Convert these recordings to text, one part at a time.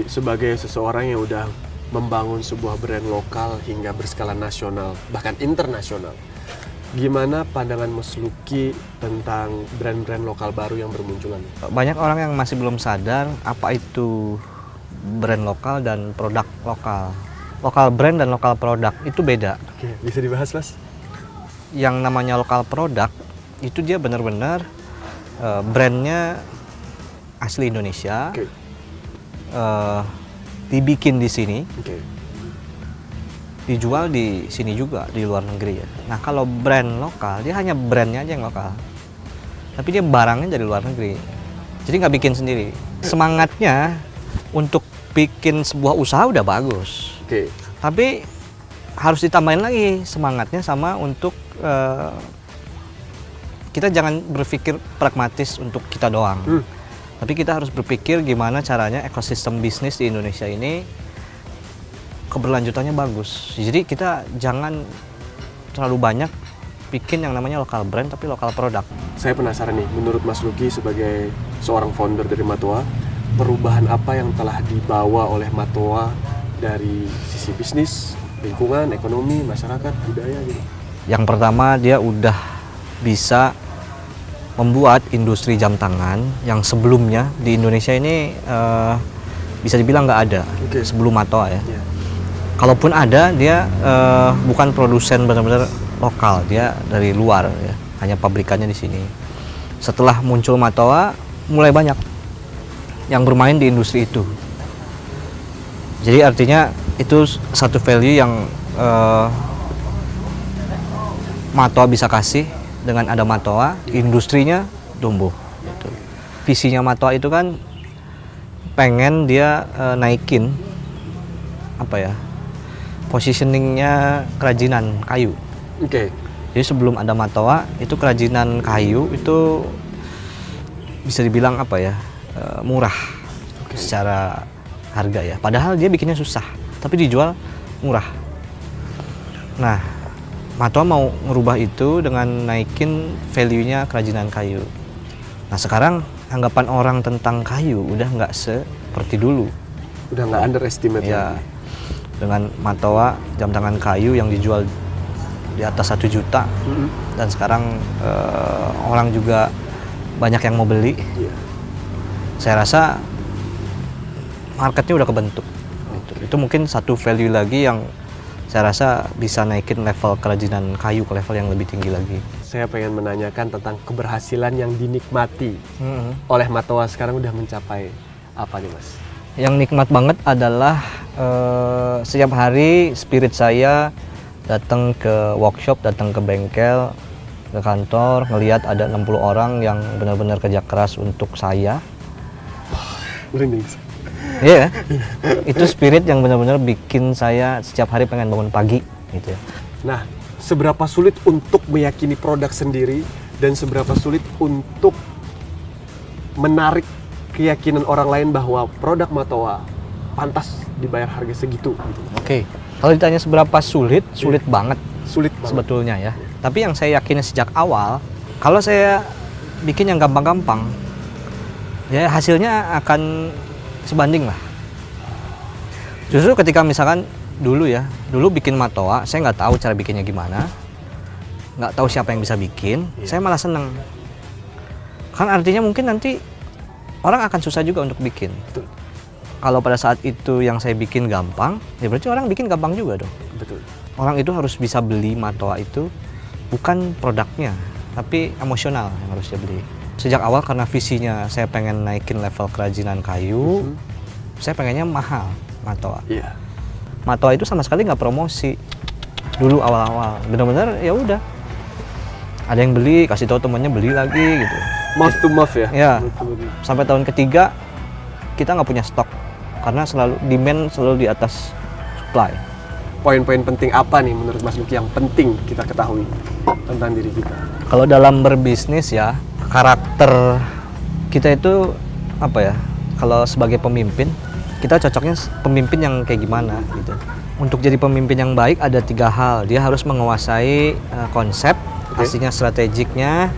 sebagai seseorang yang udah membangun sebuah brand lokal hingga berskala nasional, bahkan internasional, gimana pandangan Mas Lucky tentang brand-brand lokal baru yang bermunculan? Banyak orang yang masih belum sadar apa itu brand lokal dan produk lokal. Lokal brand dan lokal produk itu beda. Oke, bisa dibahas, Mas? Yang namanya lokal produk itu dia benar-benar brandnya asli Indonesia. Oke. Dibikin di sini, Oke. dijual di sini juga, di luar negeri ya. Nah kalau brand lokal, dia hanya brandnya aja yang lokal, tapi dia barangnya dari luar negeri, jadi nggak bikin sendiri. Semangatnya untuk bikin sebuah usaha udah bagus, Oke. tapi harus ditambahin lagi semangatnya sama untuk kita jangan berpikir pragmatis untuk kita doang. Tapi kita harus berpikir gimana caranya ekosistem bisnis di Indonesia ini keberlanjutannya bagus. Jadi kita jangan terlalu banyak bikin yang namanya lokal brand tapi lokal produk. Saya penasaran nih, menurut Mas Lucky sebagai seorang founder dari Matoa, perubahan apa yang telah dibawa oleh Matoa dari sisi bisnis, lingkungan, ekonomi, masyarakat, budaya gitu? Yang pertama, dia udah bisa membuat industri jam tangan yang sebelumnya di Indonesia ini bisa dibilang nggak ada. Oke. Sebelum Matoa ya. Iya. Kalaupun ada, dia bukan produsen benar-benar lokal, dia dari luar ya, hanya pabrikannya di sini. Setelah muncul Matoa, mulai banyak yang bermain di industri itu. Jadi artinya itu satu value yang Matoa bisa kasih. Dengan ada Matoa, industrinya tumbuh. Gitu. Visinya Matoa itu kan pengen dia naikin apa ya, positioningnya kerajinan kayu. Oke. Jadi sebelum ada Matoa itu kerajinan kayu itu bisa dibilang apa ya, murah secara harga ya. Padahal dia bikinnya susah, tapi dijual murah. Nah, Matoa mau ngerubah itu dengan naikin value-nya kerajinan kayu. Nah sekarang anggapan orang tentang kayu udah nggak seperti dulu. Udah nggak underestimate Ya, lagi. dengan Matoa jam tangan kayu yang dijual di atas 1 juta dan sekarang orang juga banyak yang mau beli. Iya. Saya rasa marketnya udah kebentuk. Gitu. Itu mungkin satu value lagi yang saya rasa bisa naikin level kerajinan kayu ke level yang lebih tinggi lagi. Saya pengen menanyakan tentang keberhasilan yang dinikmati oleh Matoa sekarang udah mencapai apa nih, Mas? Yang nikmat banget adalah setiap hari spirit saya datang ke workshop, datang ke bengkel, ke kantor, ngelihat ada 60 orang yang benar-benar kerja keras untuk saya. Merinding. Iya, itu spirit yang benar-benar bikin saya setiap hari pengen bangun pagi gitu ya. Nah, seberapa sulit untuk meyakini produk sendiri dan seberapa sulit untuk menarik keyakinan orang lain bahwa produk Matoa pantas dibayar harga segitu gitu. Oke, kalau ditanya seberapa sulit, sulit banget Sulit banget. sebetulnya ya. Tapi yang saya yakini sejak awal, kalau saya bikin yang gampang-gampang, ya hasilnya akan sebanding lah. Justru ketika misalkan dulu bikin Matoa, saya nggak tahu cara bikinnya gimana, nggak tahu siapa yang bisa bikin, saya malah seneng. Kan artinya mungkin nanti orang akan susah juga untuk bikin. Betul. Kalau pada saat itu yang saya bikin gampang, ya berarti orang bikin gampang juga dong. Betul. Orang itu harus bisa beli Matoa itu bukan produknya, tapi emosional yang harus dia beli. Sejak awal karena visinya saya pengen naikin level kerajinan kayu, saya pengennya mahal Matoa. Iya. Matoa itu sama sekali nggak promosi dulu awal-awal. Benar-benar ya udah. Ada yang beli, kasih tahu temannya beli lagi gitu. Mouth to mouth ya. Ya. Mouth to mouth. Sampai tahun ketiga kita nggak punya stok karena selalu demand selalu di atas supply. Poin-poin penting apa nih menurut Mas Lucky yang penting kita ketahui tentang diri kita? Kalau dalam berbisnis ya, karakter kita itu apa ya? Kalau sebagai pemimpin, kita cocoknya pemimpin yang kayak gimana gitu. Untuk jadi pemimpin yang baik ada 3 hal. Dia harus menguasai konsep, pastinya strategiknya.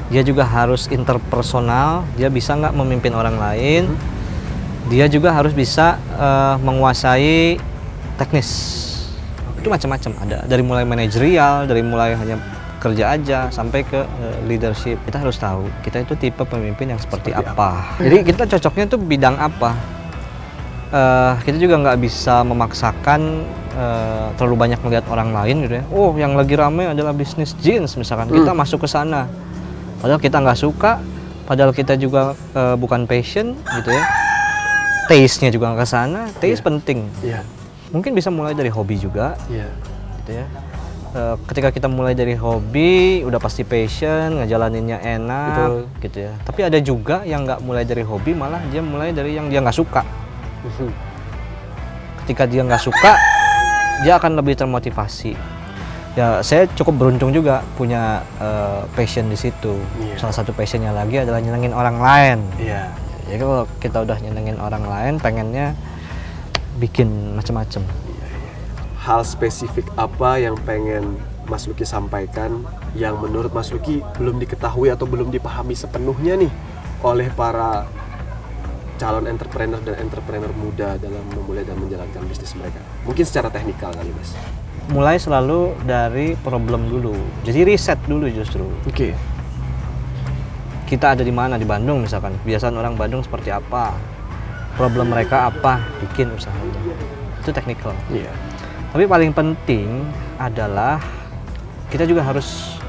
Dia juga harus interpersonal. Dia bisa nggak memimpin orang lain. Dia juga harus bisa menguasai teknis. Itu macam-macam, ada dari mulai manajerial, dari mulai hanya kerja aja sampai ke leadership. Kita harus tahu kita itu tipe pemimpin yang seperti apa. Jadi kita cocoknya tuh bidang apa. Kita juga nggak bisa memaksakan terlalu banyak melihat orang lain gitu ya. Oh, yang lagi ramai adalah bisnis jeans misalkan. Kita masuk ke sana. Padahal kita nggak suka, padahal kita juga bukan passion gitu ya. Taste-nya juga nggak ke sana. Taste penting. Iya. Mungkin bisa mulai dari hobi juga. Iya. Gitu ya. Ketika kita mulai dari hobi, udah pasti passion, ngejalaninnya enak. Betul. Gitu ya. Tapi ada juga yang nggak mulai dari hobi, malah dia mulai dari yang dia nggak suka. Ketika dia nggak suka, dia akan lebih termotivasi. Ya, saya cukup beruntung juga punya passion di situ. Iya. Salah satu passionnya lagi adalah nyenengin orang lain. Iya. Jadi kalau kita udah nyenengin orang lain, pengennya bikin macam-macam. Hal spesifik apa yang pengen Mas Lucky sampaikan yang menurut Mas Lucky belum diketahui atau belum dipahami sepenuhnya nih oleh para calon entrepreneur dan entrepreneur muda dalam memulai dan menjalankan bisnis mereka? Mungkin secara teknikal kali, Mas. Mulai selalu dari problem dulu. Jadi riset dulu justru. Oke. Kita ada di mana di Bandung misalkan. Kebiasaan orang Bandung seperti apa? Problem mereka apa? Bikin usahanya. Itu teknikal. Iya. Tapi paling penting adalah kita juga harus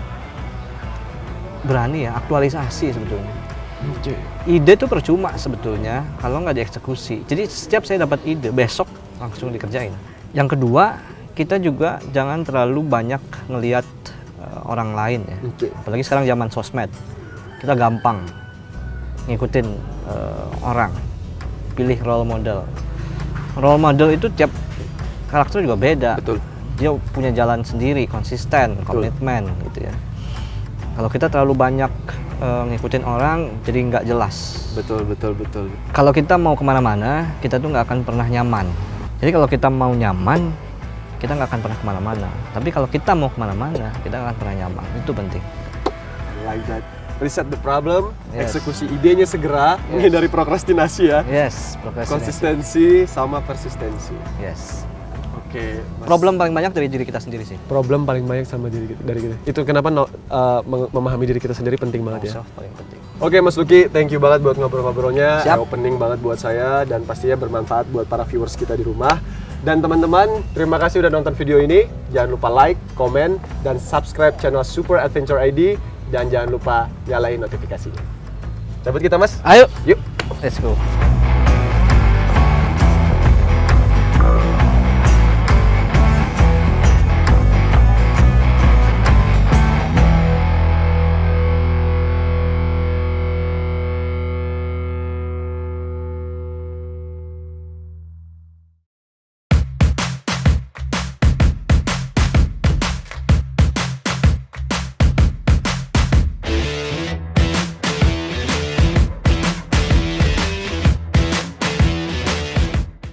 berani ya aktualisasi sebetulnya. Oke. Ide itu percuma sebetulnya kalau nggak dieksekusi. Jadi setiap saya dapat ide, besok langsung dikerjain. Yang kedua, kita juga jangan terlalu banyak ngelihat orang lain ya. Oke. Apalagi sekarang zaman sosmed. Kita gampang ngikutin orang. Pilih role model. Role model itu tiap karakter juga beda. Betul. Dia punya jalan sendiri, konsisten, komitmen gitu ya. Kalau kita terlalu banyak ngikutin orang, jadi nggak jelas. Betul. Kalau kita mau kemana-mana, kita tuh nggak akan pernah nyaman. Jadi kalau kita mau nyaman, kita nggak akan pernah kemana-mana. Tapi kalau kita mau kemana-mana, kita nggak akan pernah nyaman. Itu penting. Like that. Reset the problem, Yes. eksekusi idenya segera, menghindari prokrastinasi ya. Yes, procrastination. Konsistensi sama persistensi. Yes. Oke. Mas. Problem paling banyak dari diri kita sendiri sih. Problem paling banyak sama diri kita, dari kita. Itu kenapa memahami diri kita sendiri penting banget ya. Self paling penting. Oke Mas Lucky, thank you banget buat ngobrol-ngobrolnya. Siap. Opening banget buat saya dan pastinya bermanfaat buat para viewers kita di rumah. Dan teman-teman, terima kasih udah nonton video ini. Jangan lupa like, komen, dan subscribe channel Super Adventure ID. Dan jangan lupa nyalain notifikasinya. Cabut kita Mas. Ayo, Yuk. let's go.